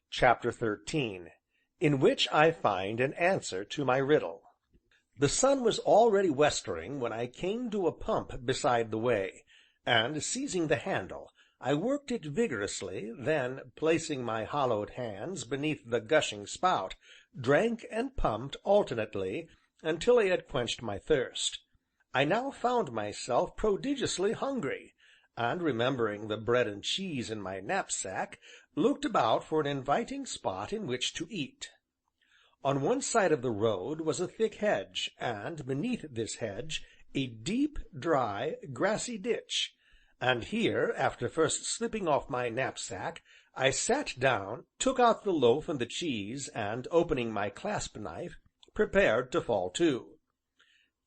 Chapter 13 In which I find an Answer to my Riddle The sun was already westering when I came to a pump beside the way, and, seizing the handle, I worked it vigorously, then, placing my hollowed hands beneath the gushing spout, drank and pumped alternately until I had quenched my thirst. I now found myself prodigiously hungry, and, remembering the bread and cheese in my knapsack, looked about for an inviting spot in which to eat. On one side of the road was a thick hedge, and, beneath this hedge, a deep, dry, grassy ditch, and here, after first slipping off my knapsack, I sat down, took out the loaf and the cheese, and, opening my clasp knife, prepared to fall to.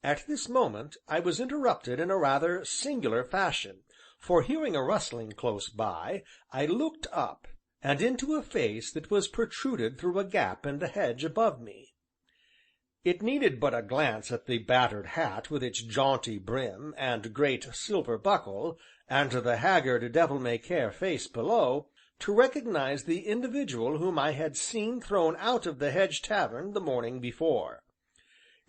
At this moment I was interrupted in a rather singular fashion, for, hearing a rustling close by, I looked up, and into a face that was protruded through a gap in the hedge above me. It needed but a glance at the battered hat with its jaunty brim, and great silver buckle, and the haggard, devil-may-care face below, to recognize the individual whom I had seen thrown out of the Hedge Tavern the morning before.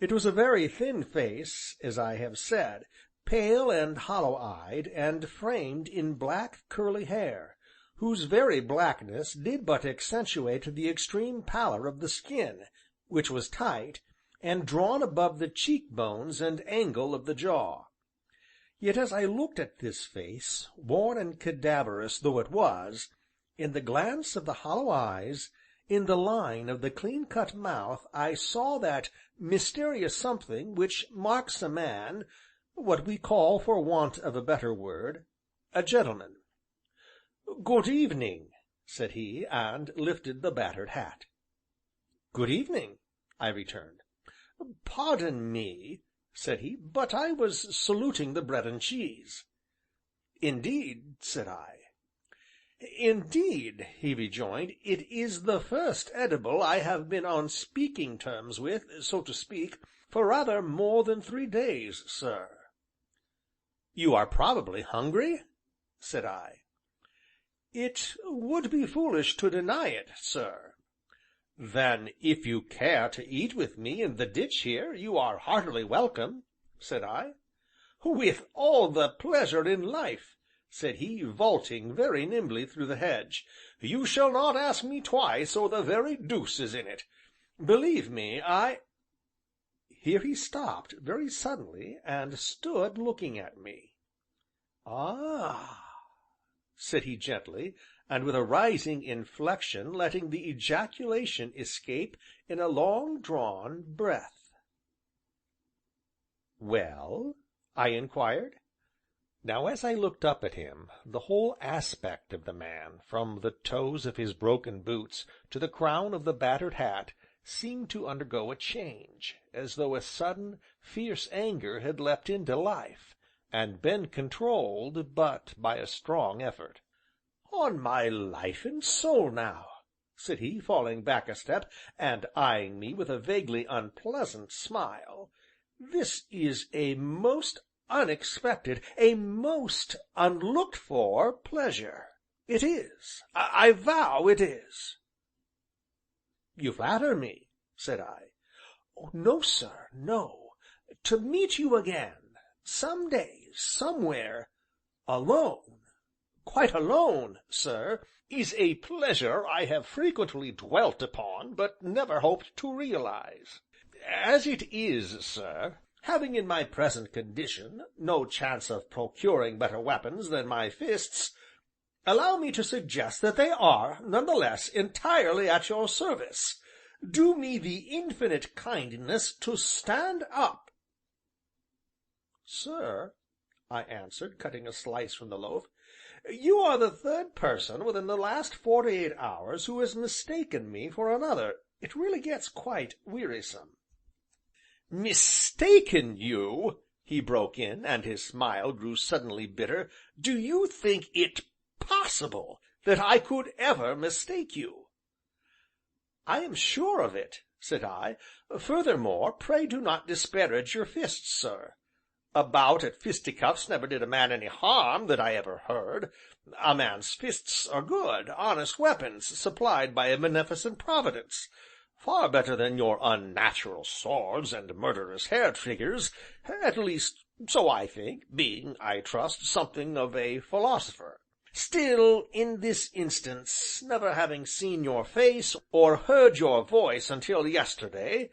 It was a very thin face, as I have said, pale and hollow-eyed, and framed in black curly hair, whose very blackness did but accentuate the extreme pallor of the skin, which was tight, and drawn above the cheek bones and angle of the jaw. Yet as I looked at this face, worn and cadaverous though it was, in the glance of the hollow eyes, in the line of the clean-cut mouth, I saw that mysterious something which marks a man, what we call, for want of a better word, a gentleman. "Good evening," said he, and lifted the battered hat. "Good evening," I returned. "Pardon me," said he, "but I was saluting the bread and cheese." "Indeed?" said I. "Indeed," he rejoined, "it is the first edible I have been on speaking terms with, so to speak, for rather more than 3 days, sir." "You are probably hungry?" said I. "It would be foolish to deny it, sir." "Then, if you care to eat with me in the ditch here, you are heartily welcome," said I. "With all the pleasure in life," said he, vaulting very nimbly through the hedge. "You shall not ask me twice, or the very deuce is in it. Believe me, Here he stopped very suddenly, and stood looking at me. "Ah!" said he gently, and with a rising inflection letting the ejaculation escape in a long drawn breath. "Well?" I inquired. Now as I looked up at him, the whole aspect of the man, from the toes of his broken boots to the crown of the battered hat, seemed to undergo a change, as though a sudden, fierce anger had leapt into life, and been controlled but by a strong effort. "On my life and soul now," said he, falling back a step, and eyeing me with a vaguely unpleasant smile, "this is a most unexpected, a most unlooked for pleasure. It is, I vow it is." "You flatter me," said I. "No, sir, no. To meet you again, some day, somewhere, alone, quite alone, sir, is a pleasure I have frequently dwelt upon, but never hoped to realize. As it is, sir, having in my present condition no chance of procuring better weapons than my fists, allow me to suggest that they are, none the less, entirely at your service. Do me the infinite kindness to stand up." "Sir," I answered, cutting a slice from the loaf, "you are the third person within the last 48 hours who has mistaken me for another. It really gets quite wearisome." "Mistaken you!" he broke in, and his smile grew suddenly bitter. "Do you think it possible that I could ever mistake you?" "I am sure of it," said I. "Furthermore, pray do not disparage your fists, sir. A bout at fisticuffs never did a man any harm that I ever heard. A man's fists are good, honest weapons supplied by a beneficent Providence, far better than your unnatural swords and murderous hair triggers, at least so I think, being, I trust, something of a philosopher. Still, in this instance, never having seen your face, or heard your voice until yesterday,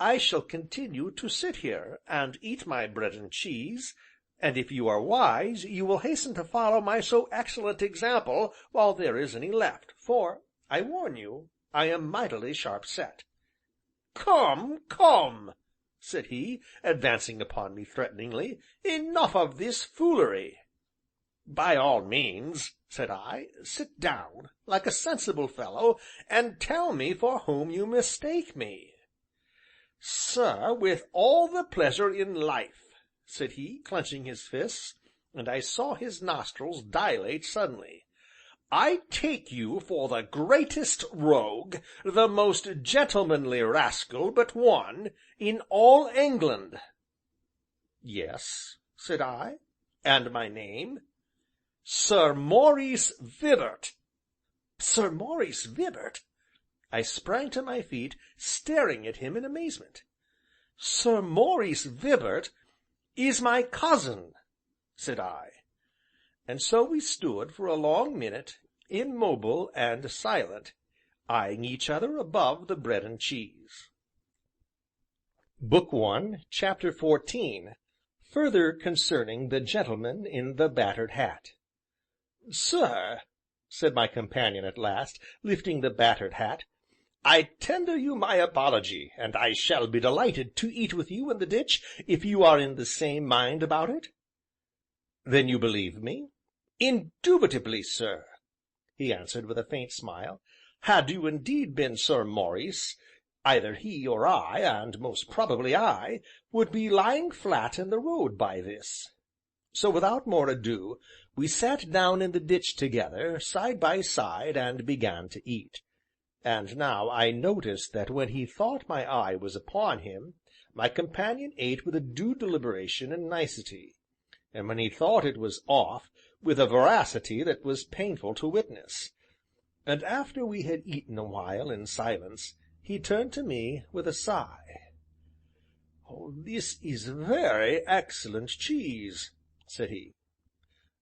I shall continue to sit here, and eat my bread and cheese, and if you are wise, you will hasten to follow my so excellent example while there is any left, for, I warn you, I am mightily sharp set." "Come, come," said he, advancing upon me threateningly, "enough of this foolery." "By all means," said I, "sit down, like a sensible fellow, and tell me for whom you mistake me." "Sir, with all the pleasure in life," said he, clenching his fists, and I saw his nostrils dilate suddenly. "I take you for the greatest rogue, the most gentlemanly rascal but one, in all England." "Yes," said I, "and my name?" "Sir Maurice Vibart." "Sir Maurice Vibart!" I sprang to my feet, staring at him in amazement. "Sir Maurice Vibart is my cousin," said I. And so we stood for a long minute, immobile and silent, eyeing each other above the bread and cheese. Book I, Chapter 14. Further concerning the gentleman in the battered hat. "Sir," said my companion at last, lifting the battered hat, "I tender you my apology, and I shall be delighted to eat with you in the ditch if you are in the same mind about it." "Then you believe me?" "Indubitably, sir," he answered with a faint smile. "Had you indeed been Sir Maurice, either he or I, and most probably I, would be lying flat in the road by this." So, without more ado, we sat down in the ditch together, side by side, and began to eat. And now I noticed that when he thought my eye was upon him, my companion ate with a due deliberation and nicety, and when he thought it was off, with a voracity that was painful to witness. And after we had eaten a while in silence, he turned to me with a sigh. "This is very excellent cheese," said he.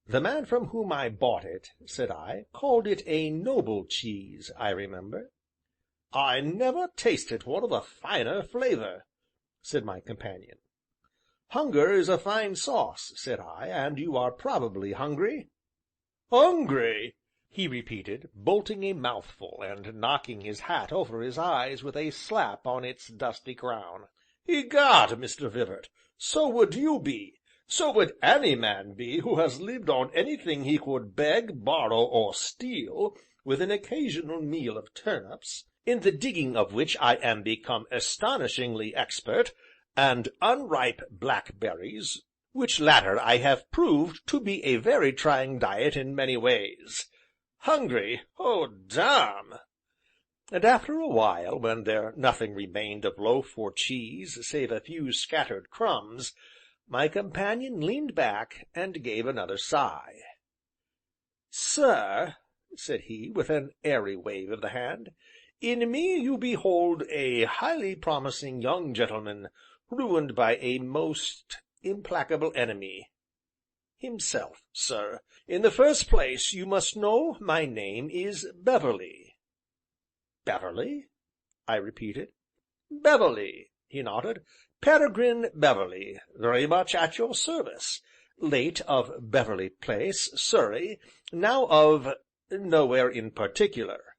"The man from whom I bought it," said I, "called it a noble cheese, I remember." "I never tasted one of a finer flavor," said my companion. "Hunger is a fine sauce," said I, "and you are probably hungry?" "Hungry!" he repeated, bolting a mouthful, and knocking his hat over his eyes with a slap on its dusty crown. "Egad, Mr. Vibart, so would you be, so would any man be who has lived on anything he could beg, borrow, or steal, with an occasional meal of turnips, in the digging of which I am become astonishingly expert, and unripe blackberries, which latter I have proved to be a very trying diet in many ways. Hungry, oh, damme!" And after a while, when there nothing remained of loaf or cheese save a few scattered crumbs, my companion leaned back and gave another sigh. "Sir," said he, with an airy wave of the hand, "in me you behold a highly promising young gentleman ruined by a most implacable enemy himself, sir. In the first place, you must know my name is Beverley." "Beverley?" I repeated. "Beverley," he nodded, "Peregrine Beverley, very much at your service, late of Beverley Place, Surrey, now of nowhere in particular."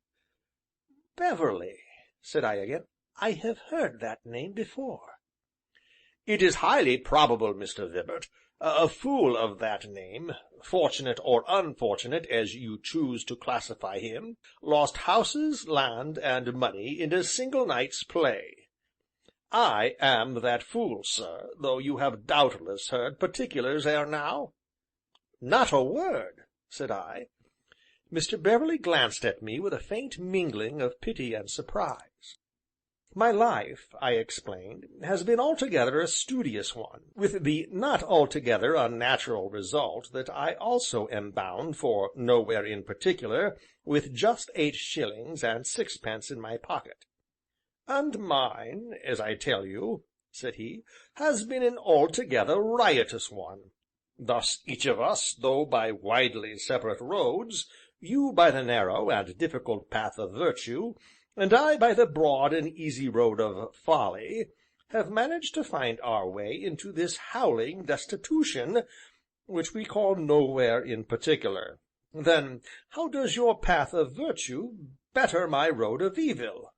"Beverley," said I again, "I have heard that name before." "It is highly probable, Mr. Vibart, a fool of that name, fortunate or unfortunate as you choose to classify him, lost houses, land, and money in a single night's play. I am that fool, sir, though you have doubtless heard particulars ere now?" "Not a word," said I. Mr. Beverley glanced at me with a faint mingling of pity and surprise. My life, I explained, has been altogether a studious one, with the not altogether unnatural result that I also am bound for nowhere in particular, with just 8 shillings and 6 pence in my pocket. "And mine, as I tell you," said he, "has been an altogether riotous one. Thus each of us, though by widely separate roads, you by the narrow and difficult path of virtue, and I by the broad and easy road of folly, have managed to find our way into this howling destitution, which we call nowhere in particular. Then, how does your path of virtue better my road of evil?"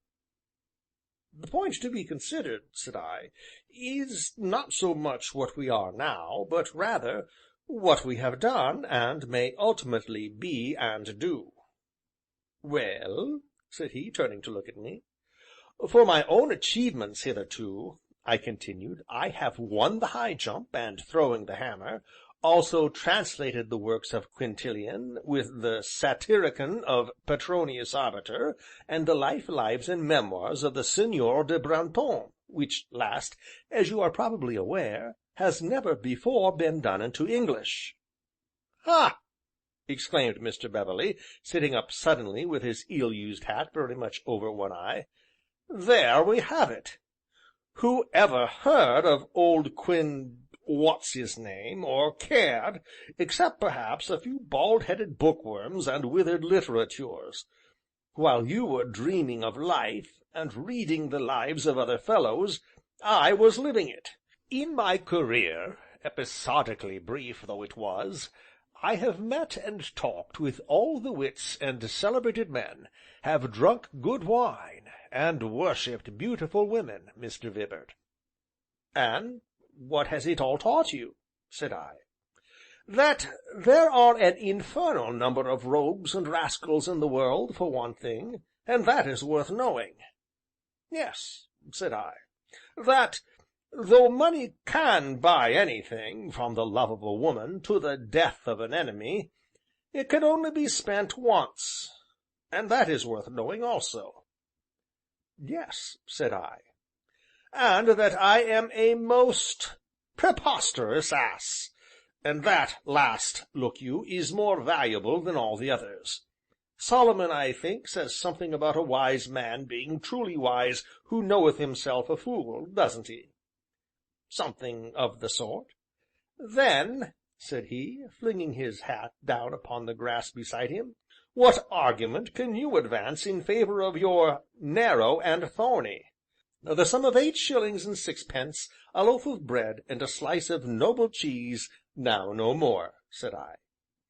"The point to be considered," said I, "is not so much what we are now, but rather what we have done, and may ultimately be and do." "Well?" said he, turning to look at me. "For my own achievements hitherto," I continued, "I have won the high jump and throwing the hammer, also translated the works of Quintilian, with the Satyricon of Petronius Arbiter, and the life, lives, and memoirs of the Seigneur de Brantome, which last, as you are probably aware, has never before been done into English." "Ha!" exclaimed Mr. Beverley, sitting up suddenly with his ill-used hat very much over one eye, "there we have it! Who ever heard of old What's his name, or cared, except perhaps a few bald headed bookworms and withered litterateurs? While you were dreaming of life, and reading the lives of other fellows, I was living it. In my career, episodically brief though it was, I have met and talked with all the wits and celebrated men, have drunk good wine, and worshipped beautiful women, Mr. Vibart." "And what has it all taught you?" said I. "That there are an infernal number of rogues and rascals in the world, for one thing, and that is worth knowing." "Yes," said I. "That, though money can buy anything, from the love of a woman to the death of an enemy, it can only be spent once, and that is worth knowing also." "Yes," said I. "And that I am a most preposterous ass, and that last, look you, is more valuable than all the others. Solomon, I think, says something about a wise man being truly wise who knoweth himself a fool, doesn't he?" "Something of the sort." "Then," said he, flinging his hat down upon the grass beside him, "what argument can you advance in favor of your narrow and thorny?" "The sum of 8 shillings and 6 pence, a loaf of bread, and a slice of noble cheese, now no more," said I.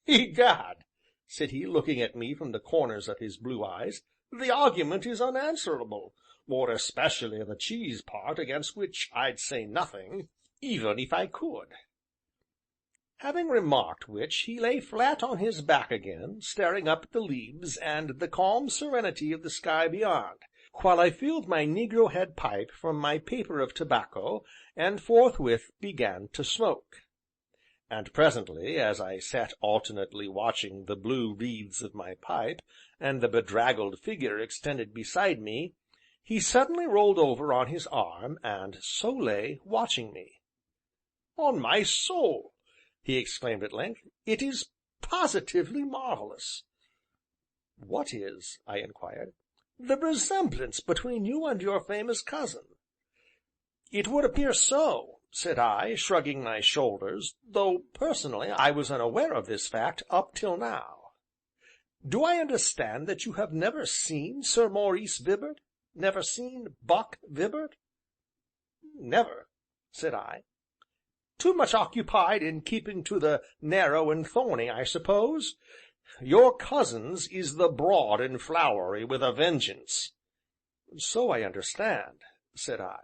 "Egad!" said he, looking at me from the corners of his blue eyes, "the argument is unanswerable, more especially the cheese part, against which I'd say nothing, even if I could." Having remarked which, he lay flat on his back again, staring up at the leaves and the calm serenity of the sky beyond, while I filled my negro head pipe from my paper of tobacco, and forthwith began to smoke. And presently, as I sat alternately watching the blue wreaths of my pipe, and the bedraggled figure extended beside me, he suddenly rolled over on his arm, and so lay, watching me. "On my soul!" he exclaimed at length, "it is positively marvellous!" "What is?" I inquired. "The resemblance between you and your famous cousin." "It would appear so," said I, shrugging my shoulders, though, personally, I was unaware of this fact up till now. "Do I understand that you have never seen Sir Maurice Vibart? Never seen Buck Vibart?" "Never," said I. "Too much occupied in keeping to the narrow and thorny, I suppose? Your cousin's is the broad and flowery with a vengeance." "So I understand," said I.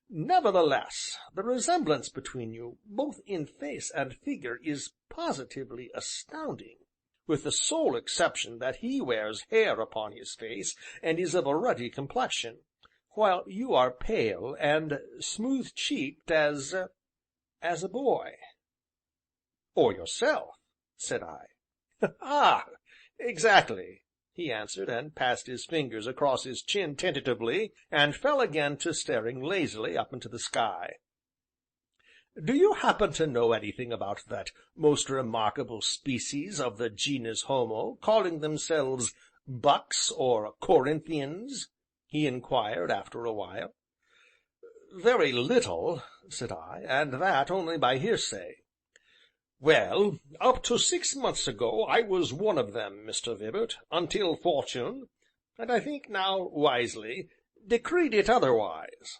"Nevertheless, the resemblance between you, both in face and figure, is positively astounding, with the sole exception that he wears hair upon his face and is of a ruddy complexion, while you are pale and smooth-cheeked as a boy." "Or yourself," said I. "Ah! exactly!" he answered, and passed his fingers across his chin tentatively, and fell again to staring lazily up into the sky. "Do you happen to know anything about that most remarkable species of the genus Homo, calling themselves Bucks or Corinthians?" he inquired after a while. "Very little," said I, "and that only by hearsay." "Well, up to 6 months ago I was one of them, Mr. Vibart, until fortune, and I think now wisely, decreed it otherwise."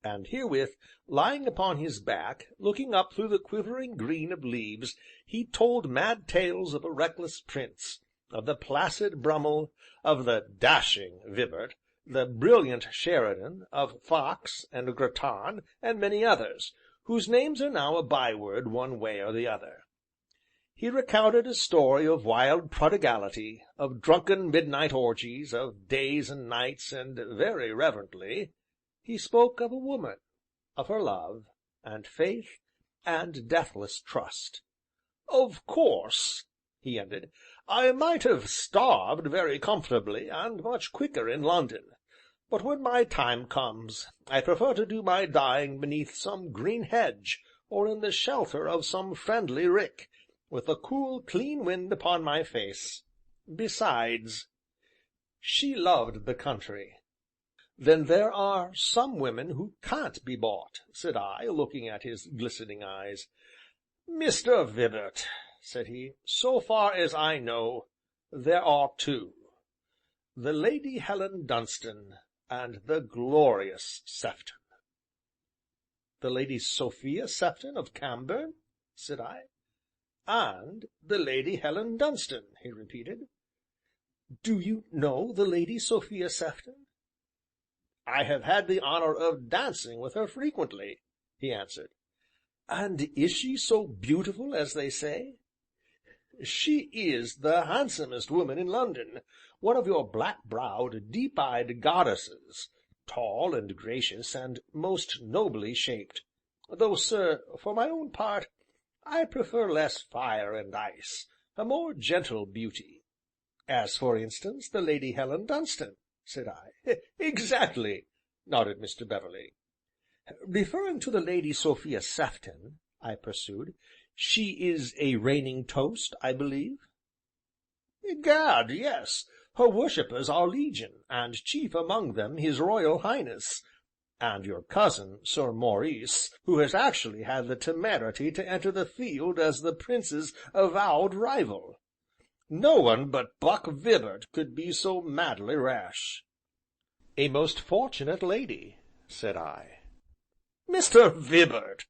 And herewith, lying upon his back, looking up through the quivering green of leaves, he told mad tales of a reckless prince, of the placid Brummel, of the dashing Vibart, the brilliant Sheridan, of Fox, and Grattan, and many others, whose names are now a byword one way or the other. He recounted a story of wild prodigality, of drunken midnight orgies, of days and nights, and, very reverently, he spoke of a woman, of her love, and faith, and deathless trust. "Of course," he ended, "I might have starved very comfortably, and much quicker in London, but when my time comes, I prefer to do my dying beneath some green hedge, or in the shelter of some friendly rick, with the cool, clean wind upon my face. Besides, she loved the country." "Then there are some women who can't be bought," said I, looking at his glistening eyes. "Mr. Vibart," said he, "so far as I know, there are two: the Lady Helen Dunstan, and the glorious Sefton." "The Lady Sophia Sefton of Cambourne?" said I. "And the Lady Helen Dunstan," he repeated. "Do you know the Lady Sophia Sefton?" "I have had the honor of dancing with her frequently," he answered. "And is she so beautiful as they say?" "She is the handsomest woman in London, one of your black-browed, deep-eyed goddesses, tall and gracious, and most nobly shaped, though, sir, for my own part, I prefer less fire and ice, a more gentle beauty." "As, for instance, the Lady Helen Dunstan?" said I. "Exactly," nodded Mr. Beverley. "Referring to the Lady Sophia Sefton," I pursued, "she is a reigning toast, I believe?" "Gad, yes, her worshippers are legion, and chief among them his Royal Highness, and your cousin, Sir Maurice, who has actually had the temerity to enter the field as the Prince's avowed rival. No one but Buck Vibart could be so madly rash." "A most fortunate lady," said I. "Mr. Vibart!"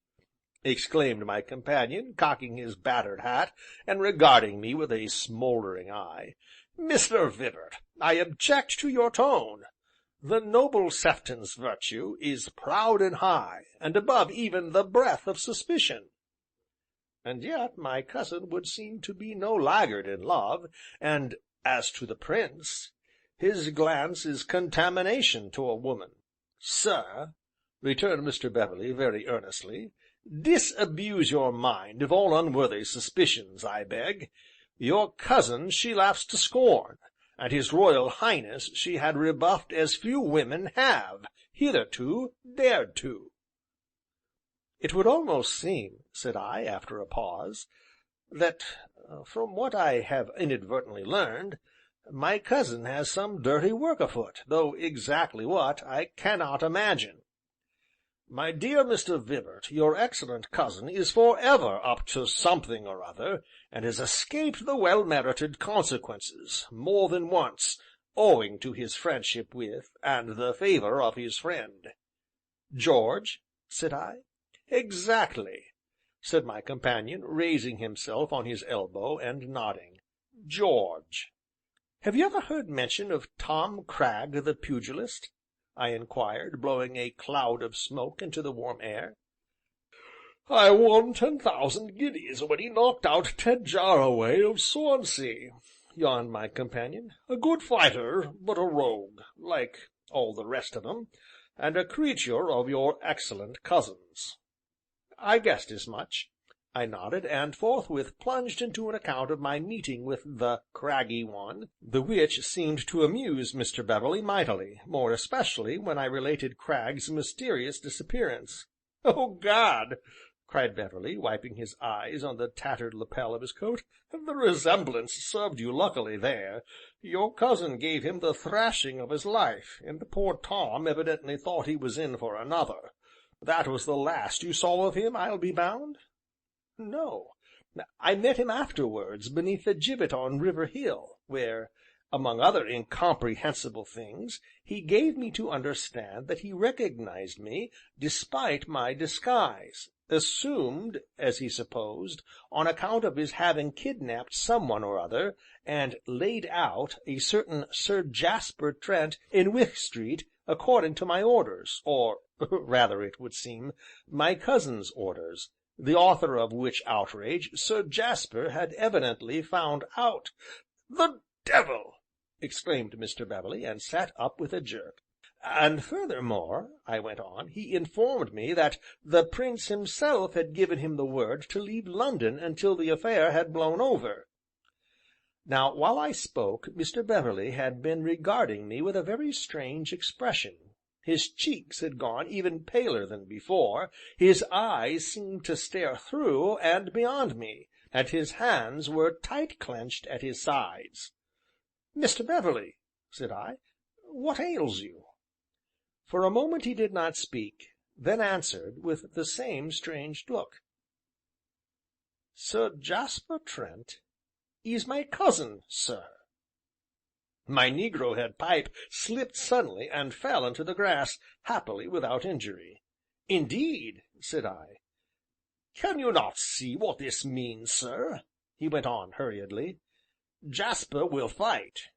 exclaimed my companion, cocking his battered hat, and regarding me with a smouldering eye, "Mr. Vibart, I object to your tone. The noble Sefton's virtue is proud and high, and above even the breath of suspicion. And yet my cousin would seem to be no laggard in love, and, as to the Prince, his glance is contamination to a woman." "Sir," returned Mr. Beverley very earnestly, "disabuse your mind of all unworthy suspicions, I beg. Your cousin she laughs to scorn, and his Royal Highness she had rebuffed as few women have, hitherto, dared to." "It would almost seem," said I, after a pause, "that, from what I have inadvertently learned, my cousin has some dirty work afoot, though exactly what, I cannot imagine." "My dear Mr. Vibart, your excellent cousin is forever up to something or other, and has escaped the well merited consequences, more than once, owing to his friendship with, and the favor of his friend." "George?" said I. "Exactly," said my companion, raising himself on his elbow, and nodding, "George." "Have you ever heard mention of Tom Cragg the pugilist?" I inquired, blowing a cloud of smoke into the warm air. "I won 10,000 guineas when he knocked out Ted Jarraway of Swansea," yawned my companion. "A good fighter, but a rogue, like all the rest of 'em, and a creature of your excellent cousin's." "I guessed as much. I nodded, and forthwith plunged into an account of my meeting with the Craggy One, the which seemed to amuse Mr. Beverley mightily, more especially when I related Cragg's mysterious disappearance. "Oh, God!" cried Beverley, wiping his eyes on the tattered lapel of his coat, "the resemblance served you luckily there. Your cousin gave him the thrashing of his life, and poor Tom evidently thought he was in for another. That was the last you saw of him, I'll be bound?" "No. I met him afterwards beneath the gibbet on River Hill, where, among other incomprehensible things, he gave me to understand that he recognized me despite my disguise, assumed, as he supposed, on account of his having kidnapped some one or other, and 'laid out' a certain Sir Jasper Trent in Wych Street according to my orders, or rather, it would seem, my cousin's orders, the author of which outrage Sir Jasper had evidently found out." "The devil!" exclaimed Mr. Beverley, and sat up with a jerk. "And furthermore," I went on, "he informed me that the Prince himself had given him the word to leave London until the affair had blown over." Now, while I spoke, Mr. Beverley had been regarding me with a very strange expression. His cheeks had gone even paler than before, his eyes seemed to stare through and beyond me, and his hands were tight clenched at his sides. "Mr. Beverley," said I, "what ails you?" For a moment he did not speak, then answered, with the same strange look: "Sir Jasper Trent is my cousin, sir." My negro head pipe slipped suddenly and fell into the grass, happily without injury. "Indeed!" said I. "Can you not see what this means, sir?" he went on hurriedly. "Jasper will fight."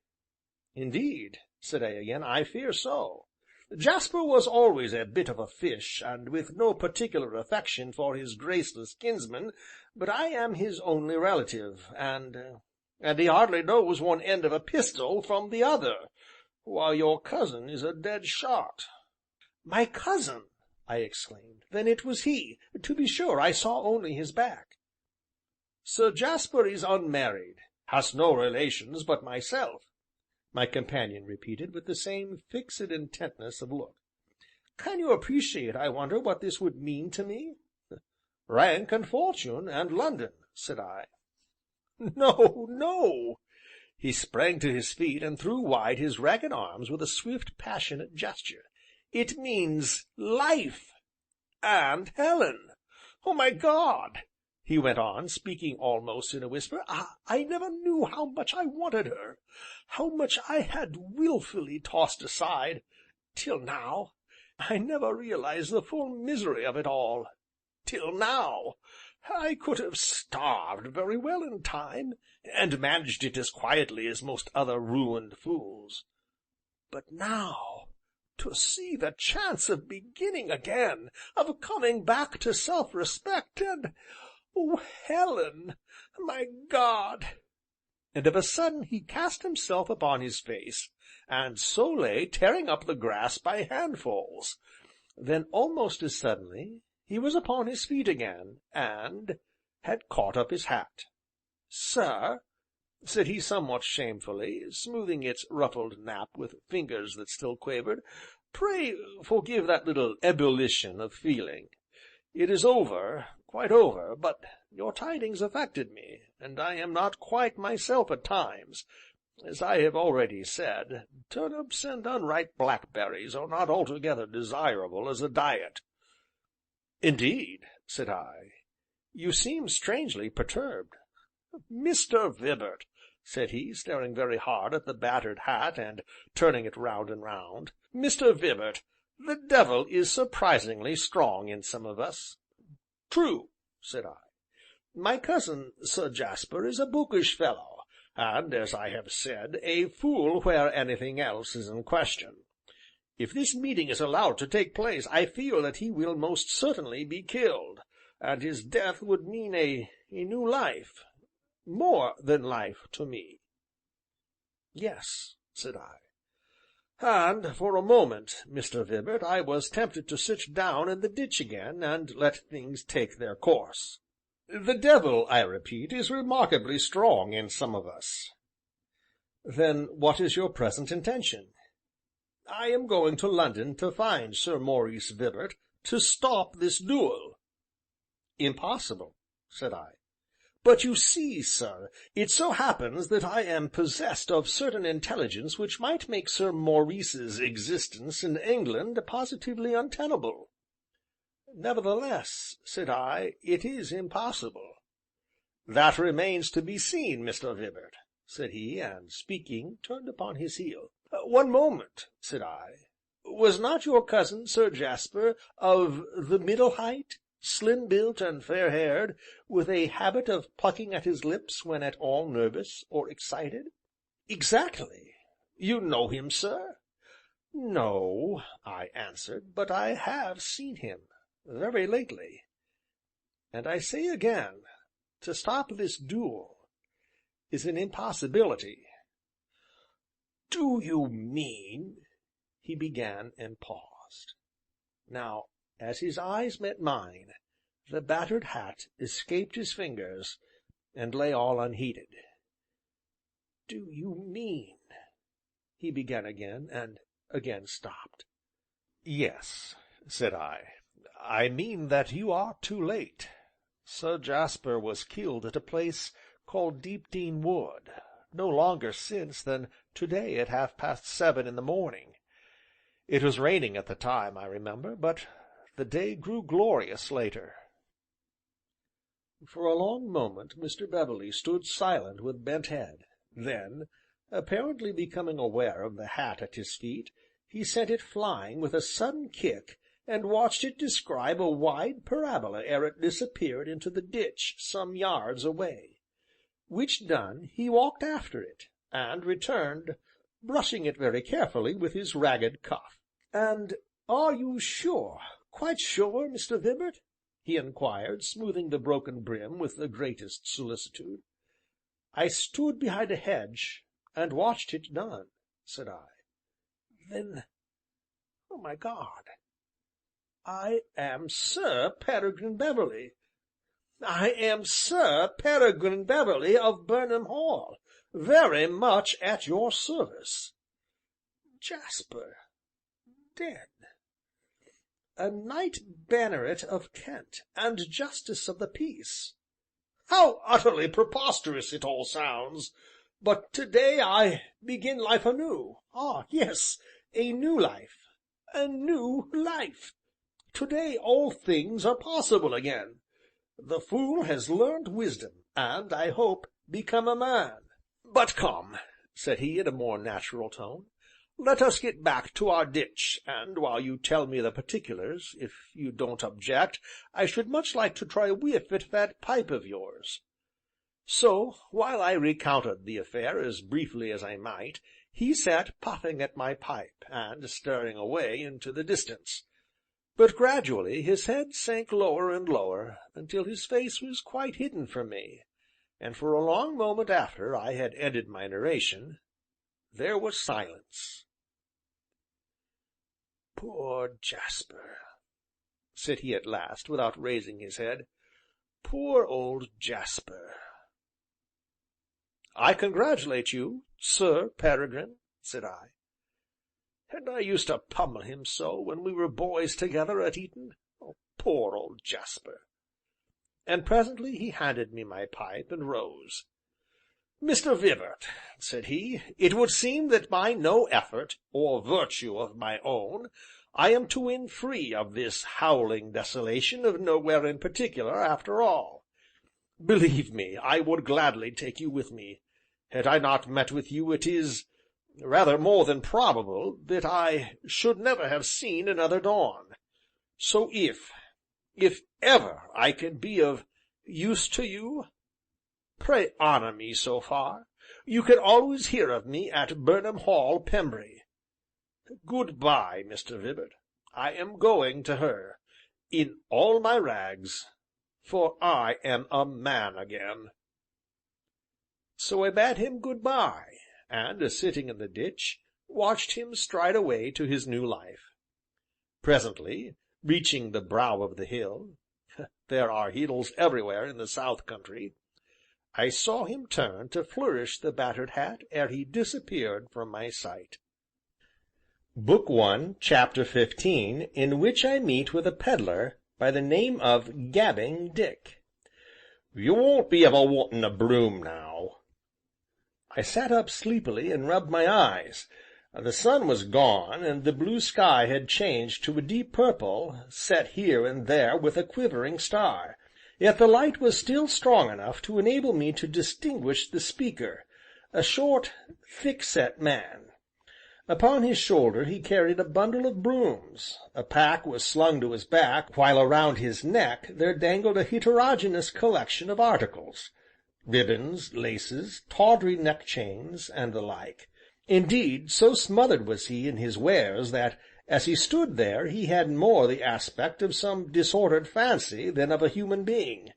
"Indeed," said I again, "I fear so." "Jasper was always a bit of a fish, and with no particular affection for his graceless kinsman, but I am his only relative, and he hardly knows one end of a pistol from the other, while your cousin is a dead shot." "My cousin!" I exclaimed. "Then it was he. To be sure, I saw only his back." "Sir Jasper is unmarried, has no relations but myself," my companion repeated, with the same fixed intentness of look. "Can you appreciate, I wonder, what this would mean to me?" "Rank and fortune, and London," said I. "No, no!" He sprang to his feet, and threw wide his ragged arms with a swift, passionate gesture. "It means life and Helen! Oh, my God!" he went on, speaking almost in a whisper, "I never knew how much I wanted her, how much I had wilfully tossed aside, till now. I never realized the full misery of it all till now. I could have starved very well in time, and managed it as quietly as most other ruined fools. But now, to see the chance of beginning again, of coming back to self-respect, and oh, Helen! My God!" And of a sudden he cast himself upon his face, and so lay tearing up the grass by handfuls. Then, almost as suddenly, he was upon his feet again, and had caught up his hat. "Sir," said he somewhat shamefully, smoothing its ruffled nap with fingers that still quivered, "pray forgive that little ebullition of feeling. It is over, quite over, but your tidings affected me, and I am not quite myself at times. As I have already said, turnips and unripe blackberries are not altogether desirable as a diet." "Indeed," said I, "you seem strangely perturbed." "Mr. Vibart," said he, staring very hard at the battered hat, and turning it round and round, "Mr. Vibart, the devil is surprisingly strong in some of us." "True," said I. "My cousin, Sir Jasper, is a bookish fellow, and, as I have said, a fool where anything else is in question. If this meeting is allowed to take place, I feel that he will most certainly be killed, and his death would mean a new life, more than life to me." "Yes," said I. "And, for a moment, Mr. Vibart, I was tempted to sit down in the ditch again, and let things take their course." The devil, I repeat, is remarkably strong in some of us." "Then what is your present intention?" "I am going to London to find Sir Maurice Vibart to stop this duel." "Impossible," said I. "But you see, sir, it so happens that I am possessed of certain intelligence which might make Sir Maurice's existence in England positively untenable." "Nevertheless," said I, "it is impossible." "That remains to be seen, Mr. Vibart," said he, and, speaking, turned upon his heel. "One moment," said I, "was not your cousin, Sir Jasper, of the middle height, slim built and fair haired, with a habit of plucking at his lips when at all nervous or excited?" "Exactly. You know him, sir?" "No," I answered, "but I have seen him very lately. And I say again, to stop this duel is an impossibility." "Do you mean—" he began, and paused. Now, as his eyes met mine, the battered hat escaped his fingers, and lay all unheeded. "Do you mean—" he began again, and again stopped. "Yes," said I mean that you are too late. Sir Jasper was killed at a place called Deepdene Wood, no longer since than to day at 7:30 in the morning. It was raining at the time, I remember, but the day grew glorious later." For a long moment Mr. Beverley stood silent with bent head, then, apparently becoming aware of the hat at his feet, he sent it flying with a sudden kick, and watched it describe a wide parabola ere it disappeared into the ditch some yards away; which done, he walked after it, and returned, brushing it very carefully with his ragged cuff. "And are you sure, quite sure, Mr. Vibart?" he inquired, smoothing the broken brim with the greatest solicitude. "I stood behind a hedge, and watched it done," said I. "Then, oh, my God, I am Sir Peregrine Beverley! I am Sir Peregrine Beverley of Burnham Hall, very much at your service. Jasper dead! A knight banneret of Kent, and justice of the peace! How utterly preposterous it all sounds! But to day I begin life anew. Ah, yes, a new life, a new life! To day all things are possible again. The fool has learned wisdom, and, I hope, become a man. But come," said he in a more natural tone, "let us get back to our ditch, and while you tell me the particulars, if you don't object, I should much like to try a whiff at that pipe of yours." So, while I recounted the affair as briefly as I might, he sat puffing at my pipe, and staring away into the distance. But gradually his head sank lower and lower, until his face was quite hidden from me, and for a long moment after I had ended my narration, there was silence. "Poor Jasper!" said he at last, without raising his head. "Poor old Jasper!" "I congratulate you, Sir Peregrine," said I. "And I used to pummel him so when we were boys together at Eton. Poor old Jasper!" And presently he handed me my pipe, and rose. "Mr. Vibart," said he, "it would seem that by no effort, or virtue of my own, I am to win free of this howling desolation of Nowhere in Particular, after all. Believe me, I would gladly take you with me. Had I not met with you, it is rather more than probable that I should never have seen another dawn. So if ever I can be of use to you, pray honor me so far. You can always hear of me at Burnham Hall, Pembry. Good bye, Mr. Vibart. I am going to her, in all my rags, for I am a man again." So I bade him good bye, and, sitting in the ditch, watched him stride away to his new life. Presently, reaching the brow of the hill, There are heedles everywhere in the south country. I saw him turn to flourish the battered hat ere he disappeared from my sight. Book Chapter 15, in which I meet with a pedlar by the name of Gabbing Dick. "You won't be ever wanting a broom now." I sat up sleepily and rubbed my eyes. The sun was gone, and the blue sky had changed to a deep purple, set here and there with a quivering star, yet the light was still strong enough to enable me to distinguish the speaker, a short, thick-set man. Upon his shoulder he carried a bundle of brooms, a pack was slung to his back, while around his neck there dangled a heterogeneous collection of articles, ribbons, laces, tawdry neck-chains, and the like. Indeed, so smothered was he in his wares that, as he stood there, he had more the aspect of some disordered fancy than of a human being.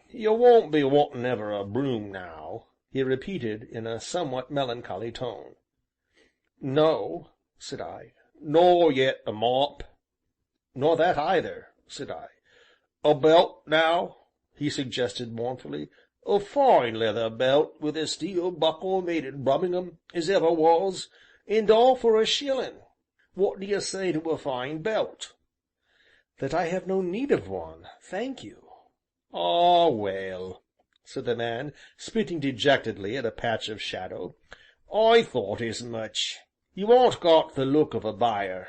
"You won't be wantin' ever a broom now," he repeated in a somewhat melancholy tone. "No," said I. "Nor yet a mop?" "Nor that either," said I. "A belt, now?" he suggested mournfully. "A fine leather belt, with a steel buckle made in Birmingham, as ever was, and all for a shillin'. What do you say to a fine belt?" "That I have no need of one, thank you." "Ah, well," said the man, spitting dejectedly at a patch of shadow, "I thought as much. You aren't got the look of a buyer."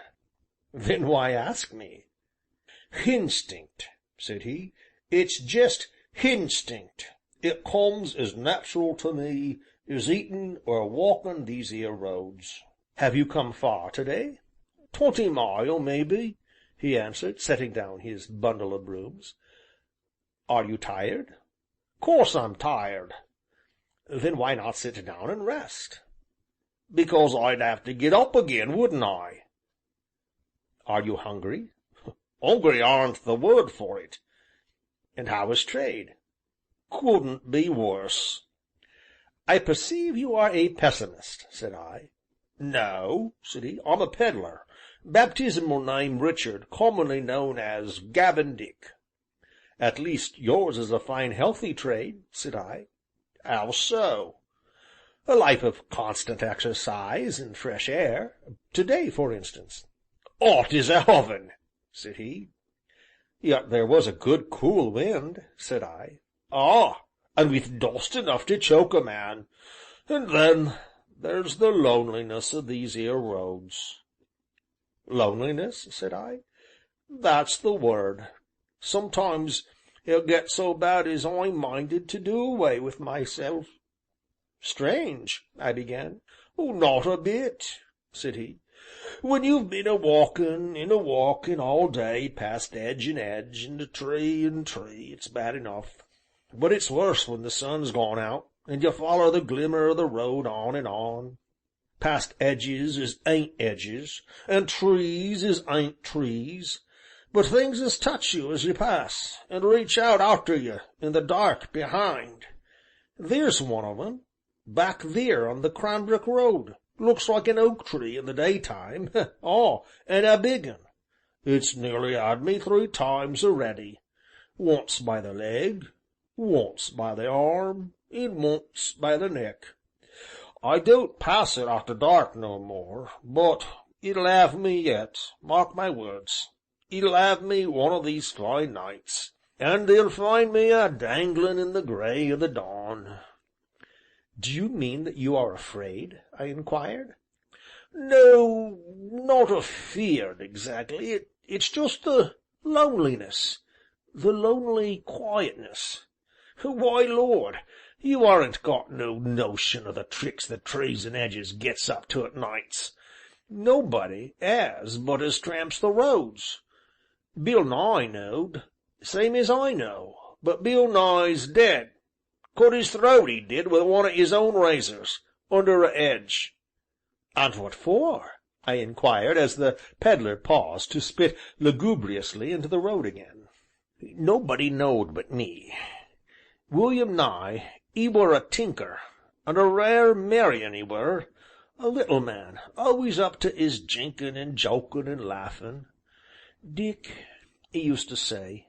"Then why ask me?" "Hinstinct," said he. "It's jest hinstinct. It comes as natural to me as eatin' or walkin' these 'ere roads." "Have you come far to day?" 20 mile, maybe," he answered, setting down his bundle of brooms. "Are you tired?" "'Course I'm tired." "Then why not sit down and rest?" "Because I'd have to get up again, wouldn't I?" "Are you hungry?" "'Ungry aren't the word for it." "And how is trade?" "Couldn't be worse." "I perceive you are a pessimist," said I. "No," said he, "I'm a pedlar. Baptismal name Richard, commonly known as Gabbing Dick." "At least yours is a fine healthy trade," said I. "'Ow so?" "A life of constant exercise and fresh air. To day, for instance." "'Ot as a hoven," said he. "Yet there was a good cool wind," said I. "Ah! and with dust enough to choke a man. And then there's the loneliness of these 'ere roads." "Loneliness?" said I. "That's the word. Sometimes it gets so bad as I'm minded to do away with myself." "Strange!" I began. "Not a bit," said he. "When you've been a walkin' and a walkin' all day past edge and edge, and tree and tree, it's bad enough, but it's worse when the sun's gone out, and you foller the glimmer o' the road on and on, past edges as ain't edges, and trees as ain't trees, but things as touch you as you pass, and reach out arter you in the dark behind. Theer's one of 'em, back theer on the Cranbrook road, looks like an oak tree in the daytime, and a big un. It's nearly 'ad me 3 times a'ready, once by the leg, once by the arm, and once by the neck. I don't pass it arter dark no more, but it'll 'ave me yet, mark my words, it'll 'ave me one o' these fine nights, and they'll find me a danglin' in the grey o' the dawn." "Do you mean that you are afraid?" I inquired. "No, not afeared exactly, it's just the loneliness, the lonely quietness. Why, Lord, you aren't got no notion o' the tricks the trees and edges gets up to at nights. Nobody 'as but as tramps the roads. Bill Nye knowed, same as I know, but Bill Nye's dead. Cut his throat, he did, with one o' his own razors, under a 'edge." "And what for?" I inquired, as the pedler paused to spit lugubriously into the road again. "Nobody knowed but me. William Nye, 'e were a tinker, and a rare merry un 'e were, a little man, always up to 'is jinking and joking and laughing. 'Dick,' 'e used to say,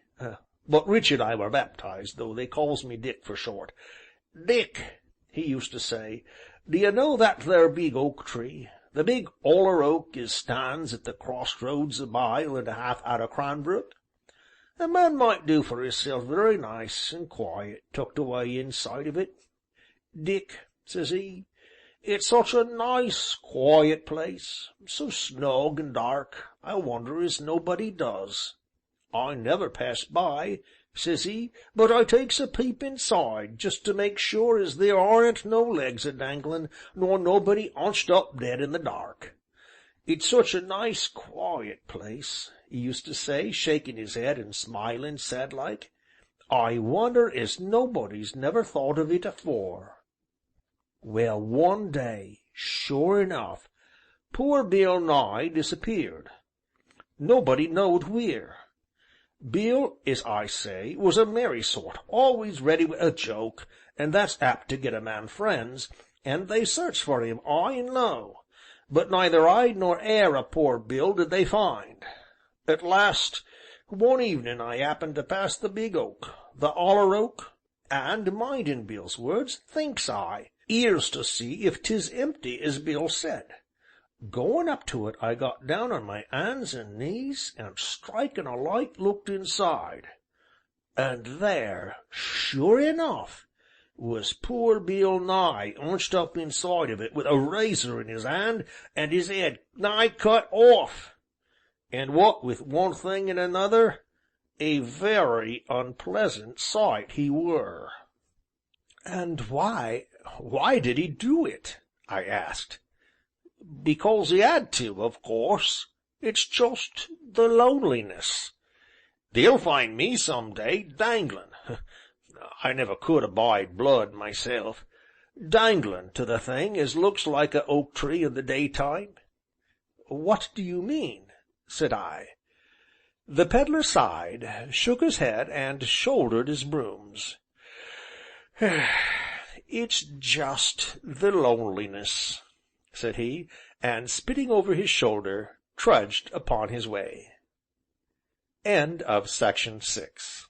But Rich and I were baptized, though they calls me Dick for short. Dick,' he used to say, 'd'ye know that there big oak tree, the big oller oak as stands at the cross roads a mile and a half out o' Cranbrook? A man might do for hisself very nice and quiet, tucked away inside of it. Dick,' says he, 'it's such a nice, quiet place, so snug and dark, I wonder as nobody does. I never pass by,' says he, 'but I takes a peep inside, just to make sure as there aren't no legs a danglin', nor nobody 'unched up dead in the dark. It's such a nice, quiet place,' he used to say, shaking his head and smiling sad like. 'I wonder as nobody's never thought of it afore.' Well, one day, sure enough, poor Bill Nye disappeared. Nobody knowed wheer. Bill, as I say, was a merry sort, always ready wi' a joke, and that's apt to get a man friends, and they searched for him high and low, but neither hide nor hair o' poor Bill did they find. At last, one evening I happened to pass the big oak, the holler oak, and, minding Bill's words, thinks I, 'Ere's to see if 'tis empty as Bill said. Going up to it, I got down on my hands and knees, and striking a light looked inside, and there, sure enough, was poor Bill Nye hunched up inside of it, with a razor in his hand, and his head nigh cut off, and what with one thing and another, a very unpleasant sight he were." "And why did he do it?" I asked. "Because he had to, of course. It's just the loneliness. They'll find me some day, danglin'. I never could abide blood myself. Danglin' to the thing as looks like a oak tree in the daytime." "What do you mean?" said I. The Pedler sighed, shook his head, and shouldered his brooms. "It's just the loneliness," said he, and, spitting over his shoulder, trudged upon his way. Section 6